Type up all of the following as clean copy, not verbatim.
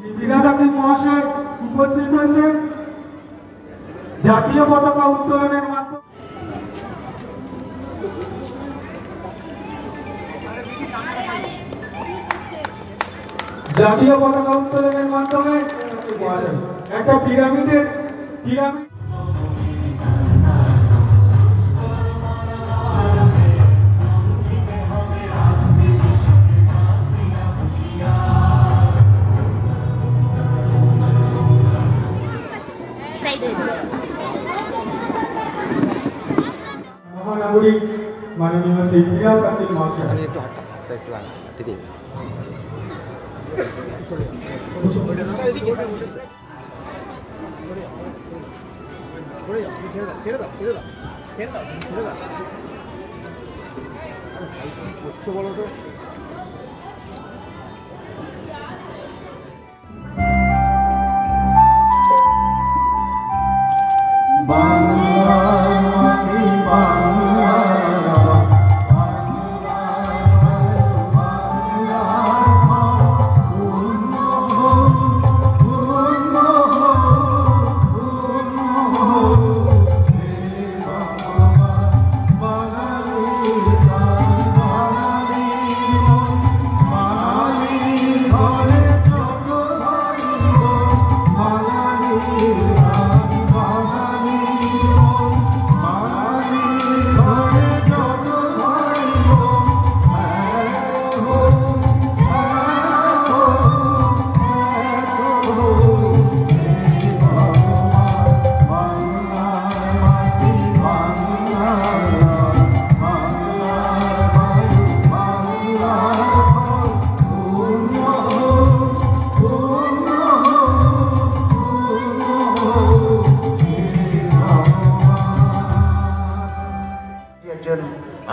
বিরাটাকে মহাশয় উপস্থিত হয়েছেন জাতীয় পতাকা উত্তোলনের মাধ্যমে। জাতীয় পতাকা উত্তোলনের মাধ্যমে একটা পিরামিড মহানাগরিক মাননীয় শ্রী প্রিয়া কান্তি মহাশয় একটু হাঁটা একটু হাঁটতে দিন। বলো তো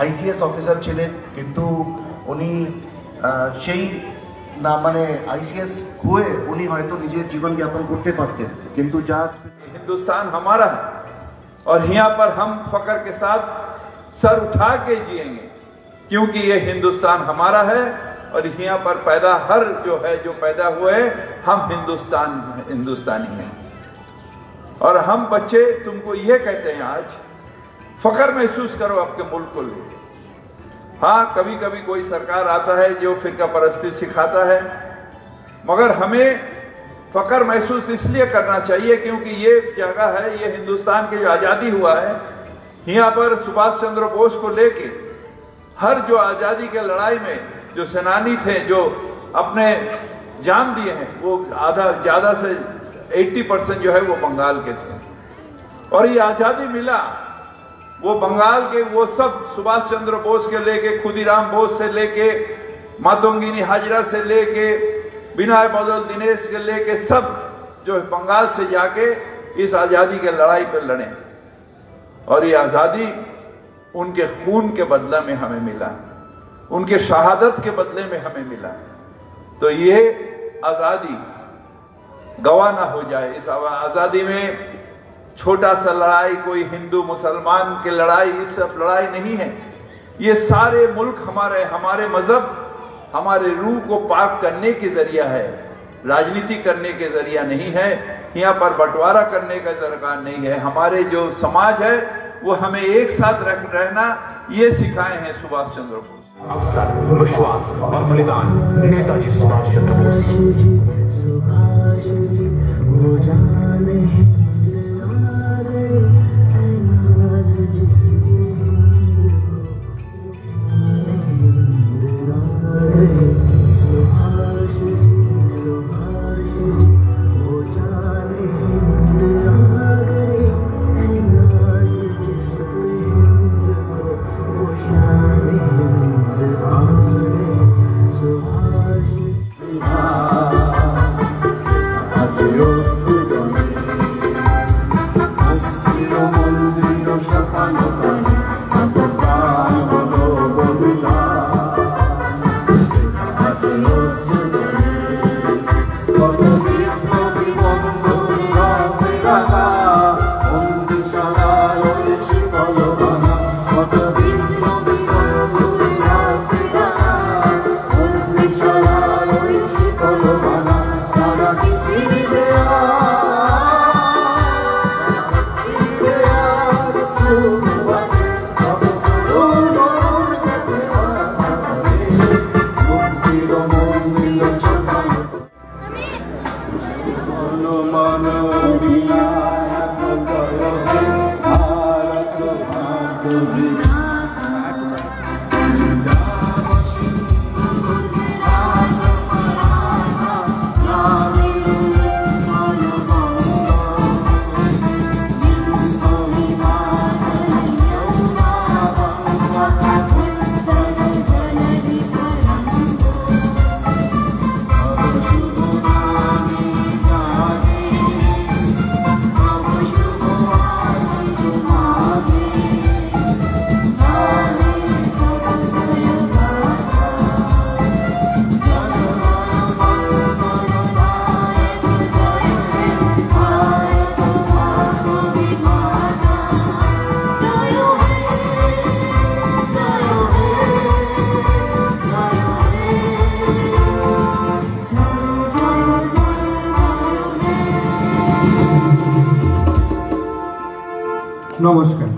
আইসিএস অফিসার ছিলেন, কিন্তু উনি সেই না মানে আইসিএস हुए उन्हीं হয়তো নিজের জীবন যাপন করতে পারতেন, কিন্তু যা हिंदुस्तान हमारा है और यहाँ पर हम फख्र के साथ सर उठा के जिएंगे, क्योंकि ये हिंदुस्तान हमारा है और यहाँ पर पैदा हर जो है जो पैदा हुए हम हिंदुस्तानी हैं। और हम बच्चे तुमको ये कहते हैं आज फख्र महसूस करो आपके मुल्क को लेकर। हाँ, कभी कभी कोई सरकार आता है जो फिरका परस्ती सिखाता है, मगर हमें फख्र महसूस इसलिए करना चाहिए क्योंकि ये जगह है, ये हिंदुस्तान की जो आज़ादी हुआ है, यहाँ पर सुभाष चंद्र बोस को लेके हर जो आज़ादी के लड़ाई में जो सेनानी थे, जो अपने जान दिए हैं, वो ज़्यादा से 80% जो है वो बंगाल के थे। और ये आज़ादी मिला वो बंगाल के, वो सब सुभाष चंद्र बोस के लेके, खुदीराम बोस से लेके, मातंगिनी हाजरा से लेके, बिनाय बदल दिनेश के लेके, सब जो बंगाल से जाके इस आज़ादी के लड़ाई पर लड़े। और ये आज़ादी उनके खून के बदले में हमें मिला, उनके शहादत के बदले में हमें मिला। तो ये आज़ादी गवा ना हो जाए। इस आज़ादी में छोटा सा लड़ाई, कोई हिंदू मुसलमान की लड़ाई, इस सब लड़ाई नहीं है। ये सारे मुल्क हमारे मजहब, हमारे रूह को पाक करने के जरिया है, राजनीति करने के जरिया नहीं है। यहाँ पर बंटवारा करने का दरकार नहीं है। हमारे जो समाज है वो हमें एक साथ रहना ये सिखाए हैं सुभाष चंद्र बोस। अवसर, विश्वास और बलिदान नेताजी सुभाष चंद्र बोस। নমস্কার।